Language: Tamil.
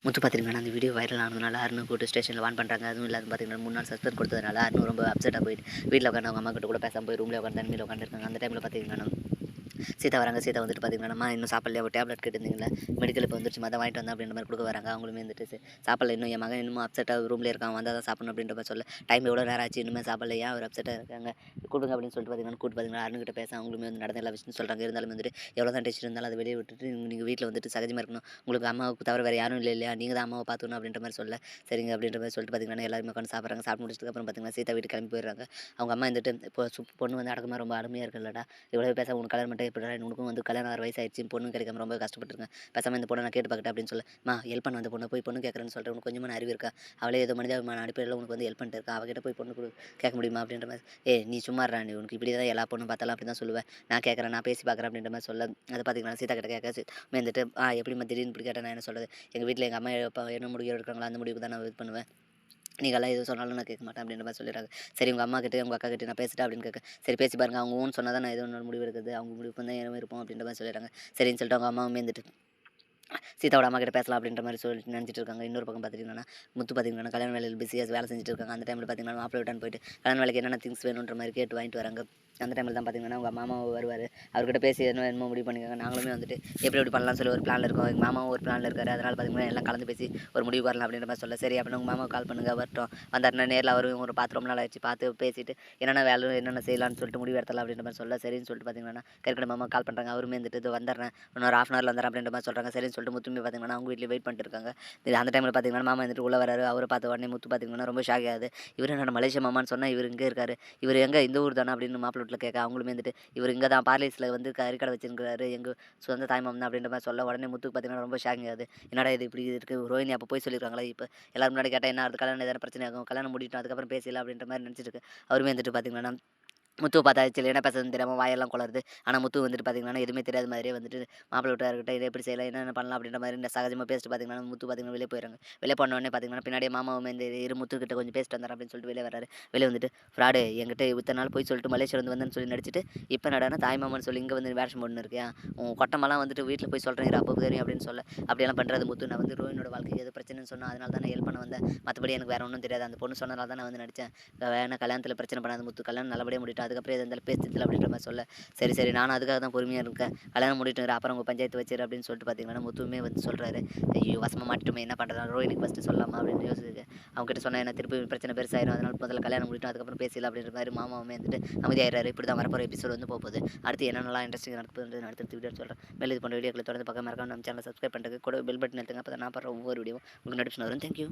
முத்து பார்த்திங்கன்னா, அந்த வீடியோ வைரல் ஆனதுனால அருண் கூட்டு ஸ்டேஷனில் வான் பண்ணுறாங்க. அதுவும் இல்லாத பார்த்தீங்கன்னா, 3 நாள் சஸ்பெண்ட் கொடுத்ததுனால அருண் ரொம்ப அப்செட்டாக போயிட்டு வீட்டில் உட்காந்து அவங்க அம்மா கிட்ட கூட பேசாமல் போய் ரூமில் உட்காந்து தனிமையில் உட்காந்துருக்காங்க. அந்த டைமில் பார்த்தீங்கன்னா, சீதா வராங்க. சீதா வந்துட்டு பார்த்தீங்கன்னா, அம்மா இன்னும் சாப்பிடலையா, ஒரு டேப்லெட் கேட்டிருந்தீங்களா, மெடிக்கல் இப்போ வந்துருச்சு, அதான் வாங்கிட்டு வந்தேன் அப்படின்ற மாதிரி கொடுக்க வராங்க. அவங்களுமே வந்துட்டு சாப்பிடல, இன்னும் என் மகன் இன்னும் அப்செட்டாக ரூமில் இருக்கான், வந்தால் தான் சாப்பிடணும் அப்படின்ற மாதிரி சொல்ல, டைம் எவ்வளோ நேரம் ஆச்சு இன்னுமே சாப்பிடல, ஏன் அவர் அப்செட்டாக இருக்காங்க, கொடுங்க அப்படின்னு சொல்லிட்டு பார்த்தீங்கன்னா கூட்டு பார்த்தீங்கன்னா அருண்கிட்ட பேச அவங்களுமே வந்து நடந்த எல்லா விஷயம் சொல்கிறாங்க. இருந்தாலும் வந்துட்டு எவ்வளோ தான் டெஸ்ட் இருந்தாலும் அதை வெளியே விட்டுட்டு நீங்கள் வீட்டில் வந்துட்டு சகஜமாக இருக்கணும், உங்களுக்கு அம்மாவுக்கு தவிர வேறு யாரும் இல்லை இல்லையா, நீங்கள் தான் அம்மாவை பார்த்துக்கணும் அப்படின்ற மாதிரி சொல்ல, சரிங்க அப்படின்ற மாதிரி சொல்லிட்டு பார்த்தீங்கன்னா எல்லாருமே உட்காந்து சாப்பிட்றாங்க. சாப்பிட்டு முடிச்சதுக்கப்புறம் பார்த்தீங்கன்னா சீதா வீட்டுக்கு கிளம்பி போயிடுறாங்க. அவங்க அம்மா வந்துட்டு இப்போ பொண்ணு வந்து அடக்கமாக ரொம்ப அருமையாக இருக்குல்லடா, இவ்வளோ பேச உனக்கு கல்யாணம் மட்டும் எப்படி உனக்கும் வந்து கல்யாணம் ஆகிற வயசாயிடுச்சு, பொண்ணு கிடைக்காம ரொம்ப கஷ்டப்பட்டுருக்கேன், பேசாமல் இந்த பொண்ணை நான் கேட்டு பார்க்கட்டேன் அப்படின்னு சொல்ல, ஹெல்ப் பண்ண அந்த பொண்ணை போய் பொண்ணு கேட்குறேன்னு சொல்லிட்டு உனக்கு கொஞ்சமாக அறிவு இருக்கா, அவளே ஏதோ மனிதாபிமான அடிப்படையில் உனக்கு வந்து ஹெல்ப் பண்ணிட்டு இருக்கா, அவகிட்ட போய் பொண்ணு கேட்க முடியுமா அப்படின்ற மாதிரி, நீ சும்மா நீ உனக்கு இப்படி தான் எல்லா பொண்ணும் பார்த்தாலும் அப்படி தான் சொல்லுவேன், நான் கேட்குறேன், நான் பேசி பார்க்குறேன் அப்படின்ற மாதிரி சொல்ல, அதை பார்த்தீங்கன்னா சீதா கிட்ட கேட்க வந்துட்டு எப்படிமா திடீர்னு இப்படி கேட்டேன், நான் என்ன சொல்கிறது, எங்கள் வீட்டில் எங்கள் அம்மா என்ன முடிவு எடுக்கிறாங்களோ அந்த முடிவுக்கு தான் நான் இது பண்ணுவேன், நீங்கள்லாம் எதுவும் சொன்னாலும் நான் கேட்க மாட்டேன் அப்படின்ற மாதிரி சொல்லிடுறாங்க. சரி உங்கள் அம்மா கிட்டே உங்கள் அக்கா கிட்டே நான் பேசிட்டேன் அப்படின்னு கேட்க, சரி பேசி பாருங்க, அவங்க ஊன்னு சொன்னால் தான் நான் எதுவும் ஒன்று முடிவு எடுக்குது, அவங்க முடிவுக்கு தான் ஏன் இருப்போம் அப்படின்ற மாதிரி சொல்லிடுறாங்க. சரின்னு சொல்லிட்டு அவங்க அம்மாவுமே வந்துட்டு சீதாவோட அம்மா கிட்ட பேசலாம் அப்படின்ற மாதிரி சொல்லிட்டு நினச்சிட்டு இருக்காங்க. இன்னொரு பக்கம் பார்த்துட்டிங்கன்னா முத்து பார்த்திங்கன்னா கல்யாண வேலையில் பிஸியாக வேலை செஞ்சுட்டு இருக்காங்க. அந்த டைமில் பார்த்தீங்கன்னா மாப்பிள்ளை வீட்டான்னு போயிட்டு கல்யாண வேலைக்கு என்னென்ன திங்ஸ் வேணுன்ற மாதிரி கேட்டு வாங்கிட்டு வராங்க. அந்த டைமில் தான் பார்த்தீங்கன்னா உங்கள் மாமாவும் வருவார். அவர்கிட்ட பேசி என்னமோ முடிவு பண்ணிக்காங்க. நாங்களுமே வந்துட்டு எப்படி பண்ணலாம்னு சொல்லி ஒரு பிளானில் இருக்கோம். எங்கள் மாமாவும் ஒரு பிளானில் இருக்காரு. அதனால் பார்த்தீங்கன்னா எல்லாம் கலந்து பேசி ஒரு முடிவு வரலாம் அப்படின்ற மாதிரி சொல்ல, சரி அப்படின்னு உங்கள் மாமாவை கால் பண்ணுங்கள், வரட்டும், வந்தாருன்னா நேரில் அவரும் ஒரு பார்த்து ரொம்ப நாள் ஆயிடுச்சு, பார்த்து பேசிட்டு என்னென்ன வேலை என்னென்ன செய்யலாம்னு சொல்லிட்டு முடிவு எடுத்தலாம் அப்படின்ற மாதிரி சொல்ல, சரின்னு சொல்லிட்டு பார்த்தீங்கன்னா கற்கடை மாமா கால் பண்ணுறாங்க. அவருமே வந்துட்டு இது வந்துடுறேன், இன்னொரு ஹாஃப் அன் ஹவரில் வந்துடுறேன் அப்படின்ற மாதிரி சொல்கிறாங்க. சரின்னு சொல்லிட்டு முத்துமே பார்த்தீங்கன்னா அவங்க வீட்டில் வெயிட் பண்ணிட்டு இருக்காங்க. அந்த டைமில் பார்த்தீங்கன்னா மாமா வந்துட்டு உள்ள வராரு. அவரை பார்த்த உடனே முத்து பார்த்தீங்கன்னா ரொம்ப ஷாக் ஆகுது. இவர் என்ன மலேசியா மாமான்னு சொன்னால் இவர் இங்கே இருக்காரு, இவர் எங்கே இந்த ஊர் தானே அப்படின்னு மாப்பிள்ளை வீட்டில் கேட்க, அவங்களுமே வந்துட்டு இவர் இங்கே தான் பார்லேஸில் வந்து கறிக்கடை வச்சிருக்காரு, எங்கள் சொந்த தாய்மாமன் தான் அப்படின்ற மாதிரி சொல்ல, உடனே முத்துக்கு பார்த்தீங்கன்னா ரொம்ப ஷாக்கிங் ஆகுது. என்னடா இது இப்படி இருக்குது, ரோஹினி அப்போ போய் சொல்லியிருக்காங்களா, இப்போ எல்லாரும் முன்னாடி கேட்டால் என்ன அடுத்த கல்யாணம் எதனா பிரச்சனை ஆகும், கல்யாணம் முடிட்டோம் அதுக்கப்புறம் பேசலாம் அப்படின்ற மாதிரி நினச்சிட்டு இருக்கு. அவருமே வந்துட்டு பார்த்தீங்கன்னா முத்துவ பார்த்தாச்சு என்ன பேசுறதுன்னு தெரியாம வாயெல்லாம் குளருது. ஆனா முத்து வந்துட்டு பார்த்தீங்கன்னா, எதுவுமே தெரியாத மாதிரியே வந்துட்டு மாப்பிள்ளை வீட்டார்கிட்ட இதை எப்படி செய்யலாம், என்னென்ன பண்ணலாம் அப்படின்ற மாதிரி இந்த சகஜமா பேசிட்டு பார்த்தீங்கன்னா, முத்து பார்த்தீங்கன்னா வெளியே போயிடுறாங்க. வெளியே போன உடனே பார்த்தீங்கன்னா, பின்னாடியே மாமாவுமே இந்த இரு முத்துக்கிட்ட கொஞ்சம் பேசிட்டு வந்தார் அப்படின்னு சொல்லிட்டு வெளியே வராரு. வெளியே வந்துட்டு ஃப்ராடு என்கிட்ட இத்தனை நாள் போய் சொல்லிட்டு மலேசியாவிலேருந்து வந்தேன்னு சொல்லி நடிச்சிட்டு, இப்போ என்னடான்னா தாய் மாமான்னு சொல்லி இங்கே வந்து வேஷம் போட்டுன்னு இருக்கியா, உன் கொட்டமெல்லாம் வந்துட்டு வீட்டில் போய் சொல்கிறேன் அப்போ தெரியும் அப்படின்னு சொல்ல, அப்படியெல்லாம் பண்ணுறது முத்து, நான் வந்து ரோஹினோட வாழ்க்கைக்கு எது பிரச்சனைன்னு சொன்னால் அதனால தான் நான் ஹெல்ப் பண்ண வந்தேன், மற்றபடி எனக்கு வேறு ஒன்றும் தெரியாது, அந்த பொண்ணு சொன்னதால தான் நான் வந்து நடித்தேன், வேணா கல்யாணத்தில் பிரச்சனை பண்ணாத முத்து, கல்யாணம் நல்லபடியாக முடிட்டு அதுக்கப்புறம் எது இருந்தாலும் பேசுறதில்ல அப்படின்ற மாதிரி சொல்ல, சரி சரி நானும் அதுக்காக தான் பொறுமையாக இருக்கேன், கல்யாணம் முடிட்டு அப்புறம் உங்கள் பஞ்சாயத்து வச்சிரு அப்படின்னு சொல்லிட்டு பார்த்தீங்கன்னா முத்துவுமே வந்து சொல்கிறாரு. ஐயோ வசமாக மாட்டுமே என்ன பண்ணுறதா, ரோஹினிக்கு ஃபஸ்ட்டு சொல்லலாமா அப்படின்னு யோசிச்சு அவங்க கிட்ட சொன்னால் என்ன திருப்பி பிரச்சனை பெருசாயிரும், அதனால முதல்ல கல்யாணம் முடிட்டு அதுக்கப்புறம் பேசலாம் அப்படின்ற மாதிரி மாமாவுமே வந்துட்டு அமைதியாகிறாரு. இப்படி தான் வரப்போகிற எபிசோடு வந்து போகுது. அடுத்து என்னென்னலாம் இன்ட்ரெஸ்டிங் நடக்குது அடுத்த வீடியோ சொல்கிறேன். மேலே இது போன்ற வீடியோக்களை தொடர்ந்து பார்க்க மறக்காம நம்ம சேனலை சப்ஸ்கிரைப் பண்ணுறது கூட பெல் பட்டன் எடுத்துங்க, அப்போ தான் நான் போடுற ஒவ்வொரு வீடியோ உங்களுக்கு நோட்டிஃபிகேஷன் வரும். தேங்க்யூ.